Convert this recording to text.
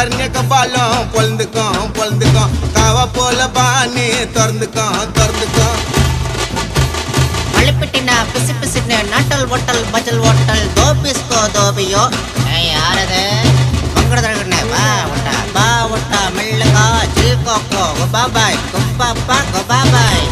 கர்ணிய கபாலம் பொழுந்துக்கும் காவ போல பாணி திறந்துக்கும் மல்லிப்பிட்டினா பிசு பிசுன்னு நாட்டல் ஓட்டல் பஜல் ஓட்டல் தோபிஸ்கோ தோபியோ யாரது மங்கடதழகண்ணே வா ஒட்டா மெல்லுகா ஜீ கோக்கோ பாபாய் குப்பாப்பா பாபாய்